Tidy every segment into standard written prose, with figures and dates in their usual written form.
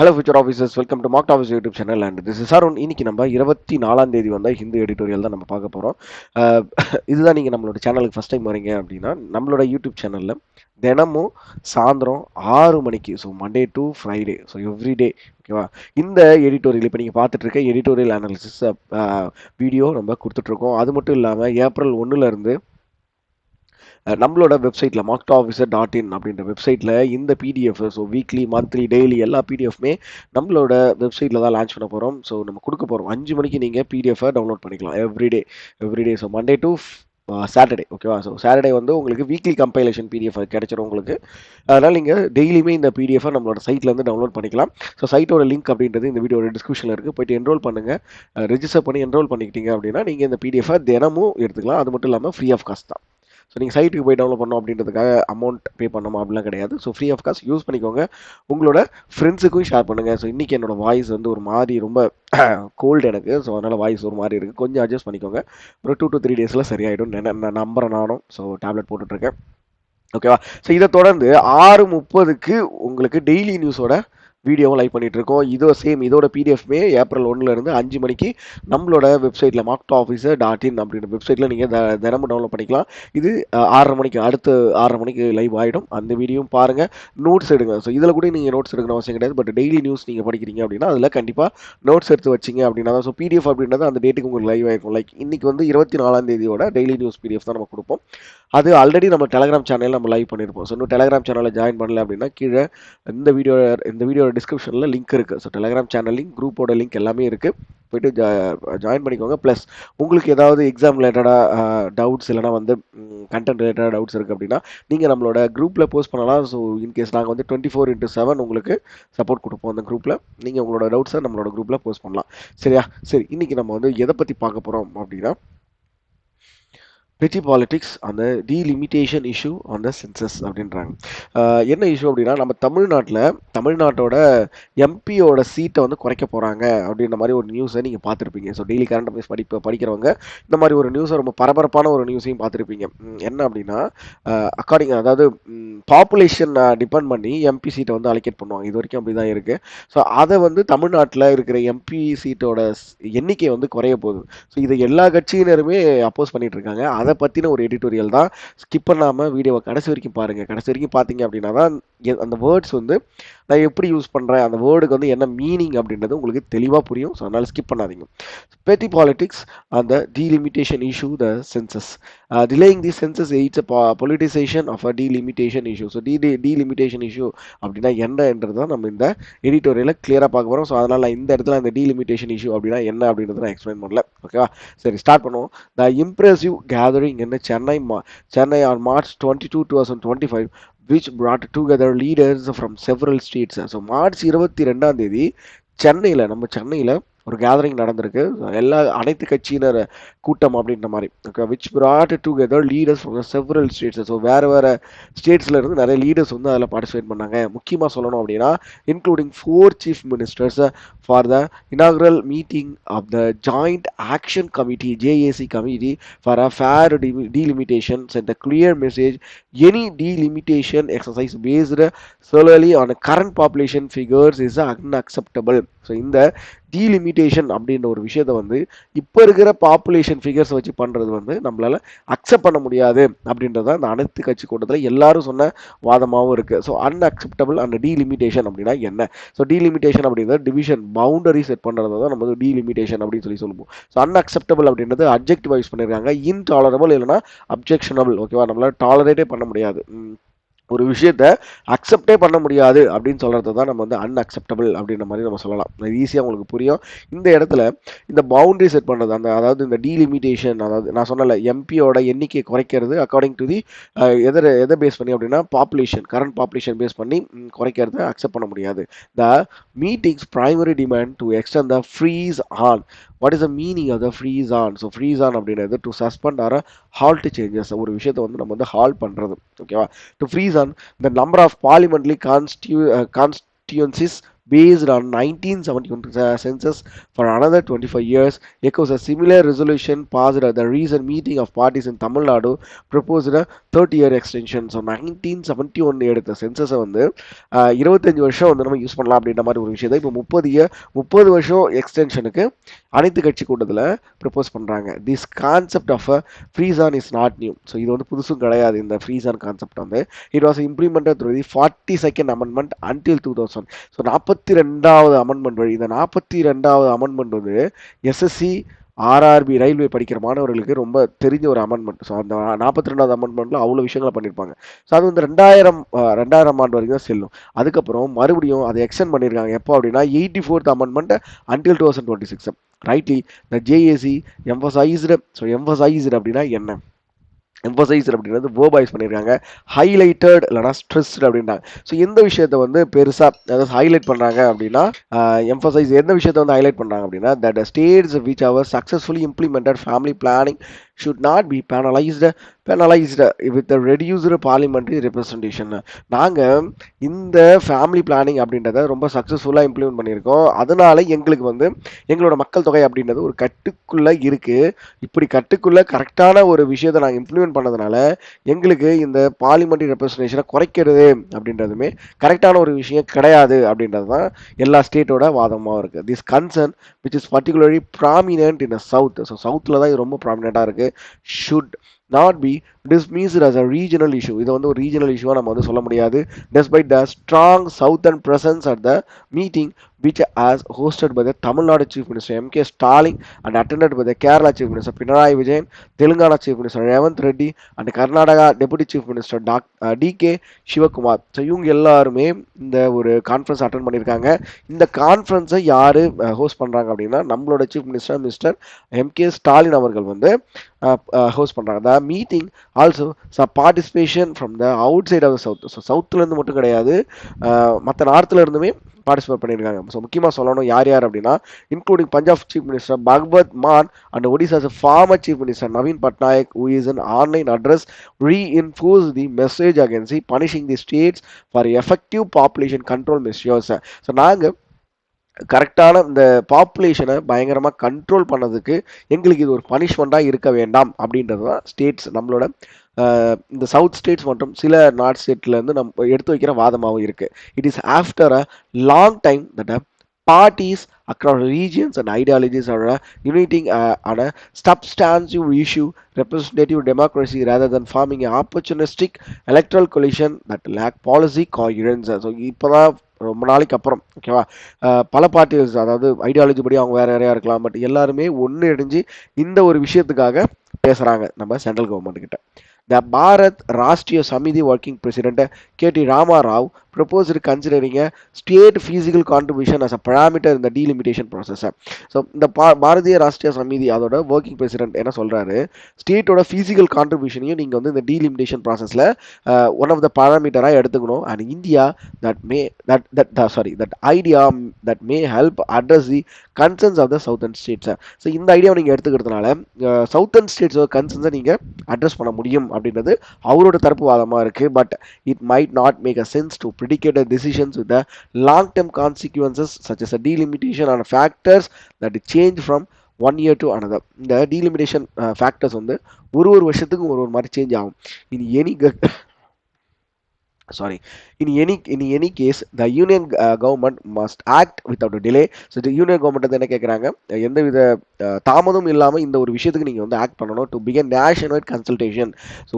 Hello future officers, welcome to marked office YouTube channel. And this is Arun. இன்னைக்கு நம்ம 24ஆம் தேதி வந்த ஹிந்து எடிட்டோரியல் தான் நம்ம பார்க்க போகிறோம். இதுதான் நீங்கள் நம்மளோட சேனலுக்கு ஃபஸ்ட் டைம் வரீங்க அப்படின்னா, நம்மளோட யூடியூப் சேனலில் தினமும் சாயந்தரம் 6 மணிக்கு, so Monday to Friday, so everyday, ஓகேவா, இந்த எடிட்டோரியல் இப்போ நீங்கள் பார்த்துட்டு இருக்க எடிட்டோரியல் அனாலிசிஸ் வீடியோ நம்ம கொடுத்துட்ருக்கோம். அது மட்டும் இல்லாமல் ஏப்ரல் 1லேருந்து நம்மளோட வெப்சைட்டில் markedofficer.in அப்படின்ற வெப்சைட்டில் இந்த PDF, so weekly, monthly, daily எல்லா பிடிஎஃப்மே நம்மளோட வெப்சைட்டில் தான் லான்ச் பண்ண போகிறோம். ஸோ நம்ம கொடுக்க போகிறோம் 5 மணிக்கு நீங்கள் பிடிஎஃபை டவுன்லோட் பண்ணிக்கலாம் everyday. So Monday to Saturday, ஓகேவா. ஸோ சாட்டர்டே வந்து உங்களுக்கு வீக்லி கம்பைலேஷன் பிடிஎஃப் கிடைச்சிடும் உங்களுக்கு. அதனால் நீங்கள் டெய்லியுமே இந்த பிடிஎஃபை நம்மளோட சைட்லேருந்து டவுன்லோட் பண்ணிக்கலாம். ஸோ சைட்டோட லிங்க் அப்படின்றது இந்த வீடியோட டிஸ்கிரிப்ஷனில் இருக்குது. போய்ட்டு என்ரோல் பண்ணுங்கள். ரெஜிஸ்டர் பண்ணி என்ரோல் பண்ணிக்கிட்டீங்க அப்படின்னா நீங்கள் இந்த பிடிஎஃபை தினமும் எடுத்துக்கலாம். அது மட்டும் இல்லாமல் ஃப்ரீ ஆஃப் காஸ்ட் தான். ஸோ நீங்கள் சைட்டுக்கு போய் டவுன்லோட் பண்ணோம் அப்படின்றதுக்காக அமௌண்ட் பே பண்ணணும் அப்படிலாம் கிடையாது. So free of cost use பண்ணிக்கோங்க. உங்களோட ஃப்ரெண்ட்ஸுக்கும் ஷேர் பண்ணுங்கள். ஸோ இன்றைக்கி என்னோட வாய்ஸ் வந்து ஒரு மாதிரி ரொம்ப கோல்டு எனக்கு. ஸோ அதனால் வாய்ஸ் ஒரு மாதிரி இருக்குது. கொஞ்சம் அட்ஜஸ்ட் பண்ணிக்கோங்க. ஒரு 2 to 3 டேஸில் சரியாயிடும் நான் நம்புகிறேன். நானும் ஸோ டேப்லெட் போட்டுட்ருக்கேன், ஓகேவா. ஸோ இதை தொடர்ந்து 6:30க்கு உங்களுக்கு டெய்லி நியூஸோட வீடியோவும் லைவ் பண்ணிட்டு இருக்கோம். இதோட பிடிஎஃப்மே ஏப்ரல் 1லேருந்து 5 மணிக்கு நம்மளோட வெப்சைட்டில் markedofficer.in அப்படின்ற வெப்சைட்டில் நீங்கள் தினமும் டவுன்லோட் பண்ணிக்கலாம். இது 6:30 மணிக்கு, அடுத்து 6:30 மணிக்கு லைவ் ஆகிடும். அந்த வீடியோவும் பாருங்கள், நோட்ஸ் எடுங்க. ஸோ இதில் கூட நீங்கள் நோட்ஸ் எடுக்கணும் அவசியம் கிடையாது. பட் டெய்லி நியூஸ் நீங்கள் படிக்கிறீங்க அப்படின்னா அதில் கண்டிப்பாக நோட்ஸ் எடுத்து வச்சிங்க அப்படின்னா தான். ஸோ பிடிஎஃப் அப்படின்றது அந்த டேட்டுக்கு உங்களுக்கு லைவ் ஆகிருக்கும். லைக் இன்றைக்கி வந்து 24ஆம் தேதியோட டெய்லி நியூஸ் பிடிஎஃப் தான் நம்ம கொடுப்போம். அது ஆல்ரெடி நம்ம டெலகிராம் சேனலில் நம்ம லைவ் பண்ணியிருப்போம். ஸோ இன்னும் டெலகிராம் சேனலில் ஜாயின் பண்ணல அப்படின்னா கீழே இந்த வீடியோட டிஸ்கிரிப்ஷனில் லிங்க் இருக்குது. ஸோ டெலகிராம் சேனல் லிங்க், குரூப்போட லிங்க் எல்லாமே இருக்குது. போய்ட்டு ஜாயின் பண்ணிக்கோங்க. ப்ளஸ் உங்களுக்கு ஏதாவது எக்ஸாம் ரிலேட்டடாக டவுட்ஸ், இல்லைனா வந்து கண்டென்ட் ரிலேட்டடாக டவுட்ஸ் இருக்குது அப்படின்னா நீங்கள் நம்மளோட குரூப்பில் போஸ்ட் பண்ணலாம். ஸோ இன்கேஸ் நாங்கள் வந்து 24/7 உங்களுக்கு சப்போர்ட் கொடுப்போம். அந்த குரூப்பில் நீங்கள் உங்களோட டவுட்ஸை நம்மளோட குரூப்பில் போஸ்ட் பண்ணலாம். சரியா? சரி, இன்றைக்கி நம்ம வந்து எதை பற்றி பார்க்க போகிறோம் அப்படின்னா, பெட்டி பாலிட்டிக்ஸ் அந்த delimitation issue on the census அப்படின்றாங்க. என்ன இஷ்யூ அப்படின்னா, நம்ம தமிழ்நாட்டோட எம்பியோட சீட்டை வந்து குறைக்க போகிறாங்க அப்படின்ற மாதிரி ஒரு நியூஸை நீங்கள் பார்த்துருப்பீங்க. ஸோ டெய்லி கரண்ட் அஃபேர்ஸ் படிக்கிறவங்க இந்த மாதிரி ஒரு நியூஸை, ரொம்ப பரபரப்பான ஒரு நியூஸையும் பார்த்துருப்பீங்க. என்ன அப்படின்னா, அதாவது பாப்புலேஷன் டிபெண்ட் பண்ணி எம்பி சீட்டை வந்து அலோகேட் பண்ணுவாங்க. இது வரைக்கும் அப்படி தான் இருக்குது. ஸோ அதை வந்து தமிழ்நாட்டில் இருக்கிற எம்பி சீட்டோட எண்ணிக்கை வந்து குறைய போகுது. ஸோ இதை எல்லா கட்சியினருமே அப்போஸ் பண்ணிட்டு இருக்காங்க. அதை பற்றின ஒரு எடிட்டோரியல் தான். ஸ்கிப் பண்ணாமல் வீடியோவை கடைசி வரைக்கும் பாருங்கள். கடைசி வரைக்கும் பார்த்தீங்க அப்படின்னா தான் அந்த வேர்ட்ஸ் வந்து நான் எப்படி யூஸ் பண்ணுறேன், அந்த வேர்டுக்கு வந்து என்ன மீனிங் அப்படின்றது உங்களுக்கு தெளிவாக புரியும். ஸோ அதனால் ஸ்கிப் பண்ணாதீங்க. பெட்டி பாலிட்டிக்ஸ் அந்த delimitation issue, the census. Delaying the census aids politicisation of a delimitation issue. So delimitation issue அப்படின்னா என்னன்றது தான் நம்ம இந்த எடிட்டோரியலில் கிளியராக பார்க்க போகிறோம். ஸோ அதனால் நான் இந்த இடத்துல அந்த டீலிமிட்டேஷன் இஷ்யூ அப்படின்னா என்ன அப்படின்றத நான் எக்ஸ்பிளைன் பண்ணல, ஓகேவா. சரி, ஸ்டார்ட் பண்ணுவோம். The impressive gathering in Chennai on March 22, 2025, which brought together leaders from several states. So March 22ஆம் தேதி நம்ம சென்னையில் ஒரு கேதரிங் நடந்திருக்கு. அனைத்து கட்சியினர் கூட்டம் அப்படின்ற மாதிரி, okay. Which brought together leaders from several states. So வேறு ஸ்டேட்ஸில் இருந்து நிறைய லீடர்ஸ் வந்து அதில் பார்ட்டிசிபேட் பண்ணாங்க. முக்கியமாக சொல்லணும் அப்படின்னா, including 4 chief ministers for the inaugural meeting of the joint action committee, JAC committee for a fair delimitation, sent a clear message: any delimitation exercise based solely on current population figures is unacceptable. So இந்த delimitation அப்படின்ற ஒரு விஷயத்தை வந்து இப்போ இருக்கிற population figures வச்சு பண்ணுறது வந்து நம்மளால் அக்செப்ட் பண்ண முடியாது அப்படின்றத அந்த அனைத்து கட்சி கூட்டத்தில் எல்லாரும் சொன்ன வாதமாகவும் இருக்குது. ஸோ அன்அக்செப்டபிள் அண்ட் டீலிமிட்டேஷன் அப்படின்னா என்ன? ஸோ டீலிமிட்டேஷன் அப்படின்றது டிவிஷன், பவுண்டரி செட் பண்ணுறது தான் நம்ம வந்து டீலிமிட்டேஷன் அப்படின்னு சொல்லுவோம். ஸோ அன்அக்செப்டபிள் அப்படின்றது அப்ஜெக்டிவ் யூஸ் பண்ணியிருக்காங்க. இன்டாலரபிள் இல்லைனா அப்ஜெக்ஷனபிள், ஓகேவா. நம்மளால் டாலரேட்டே பண்ண முடியாது, ஒரு விஷயத்த அக்செப்டே பண்ண முடியாது அப்படின்னு சொல்கிறது தான் நம்ம வந்து அன்அக்செப்டபிள் அப்படின்ற மாதிரி நம்ம சொல்லலாம். அது ஈஸியாக உங்களுக்கு புரியும். இந்த இடத்துல இந்த பவுண்டரி செட் பண்ணுறது, அதாவது இந்த டீலிமிட்டேஷன், அதாவது நான் சொன்னல எம்பியோட எண்ணிக்கையை குறைக்கிறது அக்கார்டிங் டு தி எதை பேஸ் பண்ணி அப்படின்னா கரண்ட் பாப்புலேஷன் பேஸ் பண்ணி குறைக்கிறத அக்செப்ட் பண்ண முடியாது. The meetings primary demand to extend the freeze on. What is the meaning of the freeze on? So freeze on அப்படின்றது to suspend or halt changes. ஒரு விஷயத்தை வந்து நம்ம வந்து ஹால்ட் பண்ணுறது, ஓகேவா. To freeze on the number of parliamentary constituencies based on 1971 census for another 25 years echoes a similar resolution passed at the recent meeting of parties in Tamil Nadu proposed a 30-year extension. So 1971 எடுத்த சென்சஸை வந்து 25 வருஷம் வந்து நம்ம use பண்ணலாம் அப்படின்ற மாதிரி ஒரு விஷயத்தை இப்போ 30 வருஷம் எக்ஸ்டென்ஷனுக்கு அனைத்து கட்சி கூட்டத்தில் ப்ரப்போஸ் பண்ணுறாங்க. This concept of a freeze on is not new. So இது வந்து புதுசும் கிடையாது. இந்த ஃப்ரீஸ் ஆன் கான்செப்ட் வந்து it was implemented through the 42nd amendment until 2000. So 42வது அமெண்ட்மெண்ட் வழி இந்த 42வது அமெண்ட்மெண்ட் வந்து எஸ்எஸ்சி ஆர்ஆர்பி ரயில்வே படிக்கிற மாணவர்களுக்கு ரொம்ப தெரிஞ்ச ஒரு அமெண்ட்மெண்ட். ஸோ அந்த 42வது அமெண்ட்மெண்ட்ல அவ்வளோ விஷயங்களை பண்ணியிருப்பாங்க. ஸோ அது வந்து 2000 ஆண்டு வரைக்கும் தான் செல்லும். அதுக்கப்புறம் மறுபடியும் அதை எக்ஸ்டெண்ட் பண்ணியிருக்காங்க. எப்போ அப்படின்னா 84th அமெண்ட்மெண்ட் அன்டில் 2026. ரைட்லி த ஜேஏசி எம்பசைஸ்டு. ஸோ எம்பசைஸ்டு அப்படின்னா என்ன? எம்பசைஸ் அப்படின்றது வேர்பைஸ் பண்ணியிருக்காங்க. ஹைலைட்டட் இல்லைனா ஸ்ட்ரெஸ்டு அப்படின்றாங்க. ஸோ எந்த விஷயத்தை வந்து பெருசாக அதாவது ஹைலைட் பண்ணுறாங்க அப்படின்னா எம்பசைஸ் எந்த விஷயத்தை வந்து ஹைலைட் பண்ணுறாங்க அப்படின்னா that states which have successfully implemented family planning should not be penalized with the reduced parliamentary representation. நாங்கள் இந்த ஃபேமிலி பிளானிங் அப்படின்றத ரொம்ப சக்ஸஸ்ஃபுல்லாக இம்ப்ளிமெண்ட் பண்ணியிருக்கோம். அதனால எங்களுக்கு வந்து எங்களோட மக்கள் தொகை அப்படின்றது ஒரு கட்டுக்குள்ளே இருக்குது. இப்படி கட்டுக்குள்ளே கரெக்டான ஒரு விஷயத்தை நாங்கள் இம்ப்ளிமெண்ட் பண்ணதுனால எங்களுக்கு இந்த பார்லிமெண்ட்ரி ரெப்ரஸன்டேஷனை குறைக்கிறது அப்படின்றதுமே கரெக்டான ஒரு விஷயம் கிடையாது அப்படின்றது தான் எல்லா ஸ்டேட்டோட வாதமாக இருக்குது. This concern which is particularly prominent in South. So சவுத்தில் தான் இது ரொம்ப ப்ராமினெண்ட்டாக இருக்குது. should not be dismissed as a regional issue. இது வந்து ஒரு ரீஜனல் இஷ்யூவா நம்ம வந்து சொல்ல முடியாது. despite the strong southern presence at the meeting which was hosted by the Tamil Nadu Chief Minister M.K. Stalin and attended by the Kerala Chief Minister Pinarayi Vijayan, Telangana Chief Minister Revanth Reddy and Karnataka Deputy Chief Minister D.K. Shivakumar. So இவங்க எல்லாருமே இந்த ஒரு conference attend பண்ணியிருக்காங்க. இந்த கான்ஃபரன்ஸை யார் host பண்ணுறாங்க அப்படின்னா நம்மளோட chief minister mister M.K. Stalin அவர்கள் வந்து ஹோஸ்ட் பண்ணுறாங்க. The meeting also participation from the outside of the south. So சவுத்துலேருந்து மட்டும் கிடையாது, மற்ற நார்த்தில் இருந்துமே பார்ட்டிசிபேட் பண்ணியிருக்காங்க. ஸோ முக்கியமாக சொல்லணும் யார் யார் அப்படின்னா இன்க்ளூடிங் பஞ்சாப் சீஃப் மினிஸ்டர் பகவத் Mann and Odisha's former chief minister Naveen Patnaik who is an online address reinforced the message against the punishing the states for effective population control measures. So நாங்கள் கரெக்டான இந்த பாப்புலேஷனை பயங்கரமாக கண்ட்ரோல் பண்ணதுக்கு எங்களுக்கு இது ஒரு பனிஷ்மெண்ட்டாக இருக்க வேண்டாம் அப்படின்றது தான் ஸ்டேட்ஸ் நம்மளோட இந்த சவுத் ஸ்டேட்ஸ் மற்றும் சில நார்த் ஸ்டேட்லேருந்து நம்ம எடுத்து வைக்கிற வாதமாகவும் இருக்குது. It is after a long time that parties across regions and ideologies are uniting on a substantive issue, representative democracy, rather than forming an opportunistic electoral coalition that lack policy coherence. So இப்போதான் ரொம்ப நாளைக்கு அப்புறம் ஓகேவா பல parties அதாவது ideology படி அவங்க வேற வேறையா இருக்கலாம், பட் எல்லாருமே ஒன்று இணைஞ்சு இந்த ஒரு விஷயத்துக்காக பேசுகிறாங்க நம்ம சென்ட்ரல் கவர்மெண்ட் கிட்ட. The Bharat Rashtriya Samiti Working President K.T. Rama Rao proposed considering a state physical contribution as a parameter in the delimitation process. So இந்த பாரதிய ராஷ்டிரிய சமிதி அதோட ஒர்க்கிங் பிரசிடென்ட் என்ன சொல்கிறாரு, ஸ்டேட்டோட ஃபிசிக்கல் கான்ட்ரிபியூஷனையும் நீங்கள் வந்து இந்த டீலிமிட்டேஷன் ப்ராசஸில் ஒன் ஆஃப் த பாராமீட்டராக எடுத்துக்கணும். And India that idea that may help address the concerns of the southern states. So இந்த ஐடியாவை நீங்கள் எடுத்துக்கிறதுனால சவுத்தர்ன் ஸ்டேட்ஸோட கன்சர்ன்ஸை நீங்கள் அட்ரஸ் பண்ண முடியும் அப்படின்றது அவரோட தரப்பு வாதமாக இருக்குது. But it might not make a sense to predicate decisions with the long-term consequences such as a delimitation on factors that change from one year to another. இந்த delimitation factors வந்து ஒரு வருஷத்துக்கு ஒரு மாதிரி சேஞ்ச் ஆகும். இனி in any case the union government must act without a delay. So இந்த union government வந்து என்ன கேட்குறாங்க, எந்தவித தாமதம் இல்லாமல் இந்த ஒரு விஷயத்துக்கு நீங்கள் வந்து ஆக்ட் பண்ணணும். To begin nationwide consultation. So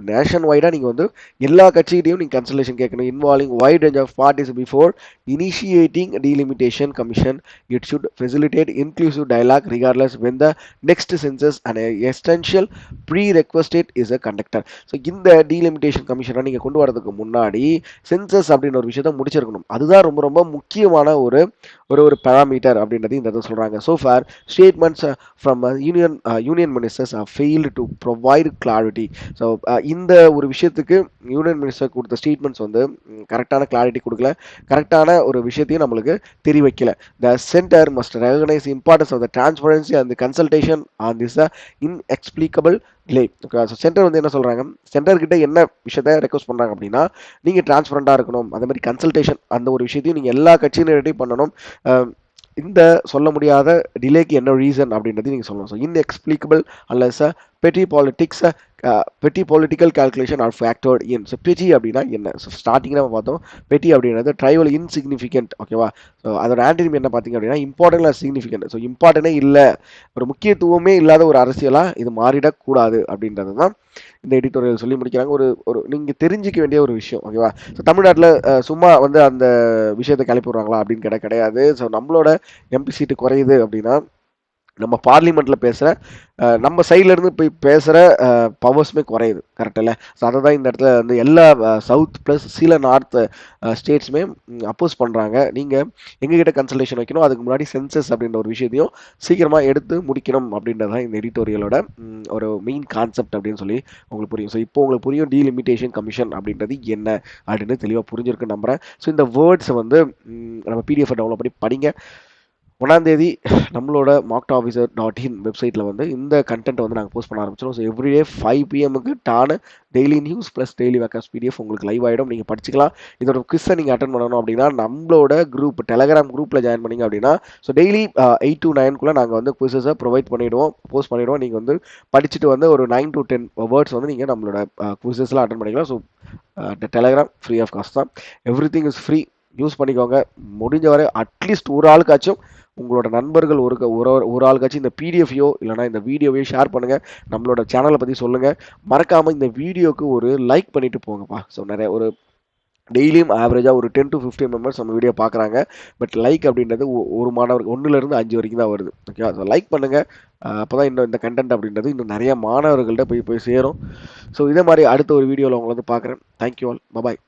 nation வைடாக நீங்கள் வந்து எல்லா கட்சிகிட்டையும் நீங்கள் கன்சல்டேஷன் கேட்கணும். Involving wide range of parties before initiating delimitation commission. It should facilitate inclusive dialogue regardless when the next census and essential pre requested is a conductor. So இந்த delimitation கமிஷனை நீங்கள் கொண்டு வரதுக்கு முன்னாடி சென்சஸ் அப்படின்னு ஒரு விஷயத்த முடிச்சிருக்கணும். அதுதான் ரொம்ப ரொம்ப முக்கியமான ஒரு பேராமீட்டர் அப்படின்றது இந்த இதை சொல்றாங்க. So far statements from union ministers have failed to provide clarity. So இந்த ஒரு விஷயத்துக்கு யூனியன் மினிஸ்டர் கொடுத்த ஸ்டேட்மெண்ட்ஸ் வந்து கரெக்டான கிளாரிட்டி கொடுக்கல, கரெக்டான ஒரு விஷயத்தையும் நம்மளுக்கு தெரிவிக்கல. The center must recognize the importance of the transparency and the consultation on this inexplicable delay. Okay. So centre வந்து என்ன சொல்றாங்க, சென்டர் கிட்ட என்ன விஷயத்த ரெக்வெஸ்ட் பண்றாங்க அப்படின்னா, நீங்க டிரான்ஸ்பரண்டா இருக்கணும். அதே மாதிரி கன்சல்டேஷன் அந்த ஒரு விஷயத்தையும் நீங்க எல்லா கட்சியினரிடையும் பண்ணணும். அ இந்த சொல்ல முடியாத டிலேக்கு என்ன ரீசன் அப்படின்றதையும் நீங்க சொல்லணும். ஸோ இன்எக்ஸ்பிளிகபிள் அன்லெஸ் பெட்டி பாலிடிக்ஸ் பெட்டி பொலிட்டிக்கல் கால்குலேஷன் ஆர் ஃபேக்டர்ட் இன். ஸோ பெட்டி அப்படின்னா என்ன? ஸோ ஸ்டார்டிங்கில் நம்ம பார்த்தோம், பெட்டி அப்படின்றது ட்ரைவல் இன்சிக்னிஃபிகண்ட். ஓகேவா? ஸோ அதோட ஆன்டினிம் என்ன பார்த்தீங்க அப்படின்னா இம்பார்ட்டன்ட் சிக்னிஃபிகண்ட். ஸோ இம்பார்ட்டனே இல்லை, ஒரு முக்கியத்துவமே இல்லாத ஒரு அரசியலாக இது மாறிடக்கூடாது அப்படின்றது தான் இந்த எடிட்டோரியல் சொல்லி முடிக்கிறாங்க. ஒரு ஒரு நீங்கள் தெரிஞ்சிக்க வேண்டிய ஒரு விஷயம். ஓகேவா? ஸோ தமிழ்நாட்டில் சும்மா வந்து அந்த விஷயத்தை கிளப்பி விடுறாங்களா அப்படின்னு கேட்டால் கிடையாது. ஸோ நம்மளோட எம்பி சீட்டு குறையுது அப்படின்னா நம்ம பார்லிமெண்ட்ல பேசுகிற நம்ம சைட்ல இருந்து போய் பேசுகிற பவர்ஸுமே குறையுது. கரெக்ட் இல்லை? ஸோ அதை தான் இந்த இடத்துல வந்து எல்லா சவுத் ப்ளஸ் சில நார்த் ஸ்டேட்ஸுமே அப்போஸ் பண்ணுறாங்க. நீங்கள் எங்ககிட்ட கன்சல்டேஷன் வைக்கணும், அதுக்கு முன்னாடி சென்சஸ் அப்படின்ற ஒரு விஷயத்தையும் சீக்கிரமாக எடுத்து முடிக்கணும் அப்படின்றது தான் இந்த எடிட்டோரியலோட ஒரு மெயின் கான்செப்ட் அப்படின்னு சொல்லி உங்களுக்கு புரியும். ஸோ இப்போ உங்களுக்கு புரியும் டீலிமிட்டேஷன் கமிஷன் அப்படின்றது என்ன அப்படின்னு தெளிவாக புரிஞ்சிருக்குன்னு நம்புகிறேன். ஸோ இந்த வேர்ட்ஸை வந்து நம்ம பிடிஎஃப் டவுன்லோட் பண்ணி படிங்க. 1ஆம் தேதி நம்மளோட markedofficer.in வெப்சைட்டில் வந்து இந்த கண்டென்ட் வந்து நாங்கள் போஸ்ட் பண்ண ஆரம்பிச்சிடும். ஸோ எவ்ரிடே 5 PM டான daily news plus daily வேக்கன்ஸ் PDF உங்களுக்கு லைவ் ஆகிடும், நீங்கள் படிச்சுக்கலாம். இதோட குவிஸை நீங்கள் அட்டன் பண்ணணும் அப்படின்னா நம்மளோட குரூப் டெலகிராம் குரூப்பில் ஜாயின் பண்ணிங்க அப்படின்னா ஸோ டெய்லி 8 to 9 நாங்கள் வந்து குவிஸஸை ப்ரொவைட் பண்ணிவிடுவோம், போஸ்ட் பண்ணிவிடுவோம். நீங்கள் வந்து படிச்சுட்டு வந்து ஒரு 9 to 10 வேர்ட்ஸ் வந்து நீங்கள் நம்மளோட குவிஸஸ்லாம் அட்டன் பண்ணிக்கலாம். So telegram free of cost தான், everything is free. Use பண்ணிக்கோங்க. முடிஞ்ச வரை அட்லீஸ்ட் ஒரு ஆளுக்காச்சும் உங்களோட நண்பர்கள் ஒரு ஆளுக்காச்சும் இந்த பிடிஎஃப்யோ இல்லைனா இந்த வீடியோவையோ ஷேர் பண்ணுங்கள். நம்மளோட சேனலை பற்றி சொல்லுங்கள். மறக்காமல் இந்த வீடியோக்கு ஒரு லைக் பண்ணிட்டு போங்கப்பா. ஸோ நிறைய ஒரு டெய்லியும் ஆவரேஜாக ஒரு 10 to 15 மெம்பர்ஸ் நம்ம வீடியோ பார்க்குறாங்க. பட் லைக் அப்படின்றது ஒரு மாணவர் 1லேருந்து 5 வரைக்கும் தான் வருது. ஓகே, ஸோ லைக் பண்ணுங்கள். அப்போ தான் இன்னும் இந்த கண்டென்ட் அப்படின்றது இன்னும் நிறைய மாணவர்கள்ட்ட போய் சேரும். ஸோ இதே மாதிரி அடுத்த ஒரு வீடியோவில் உங்களை வந்து பார்க்குறேன். Thank you all. பபாய்.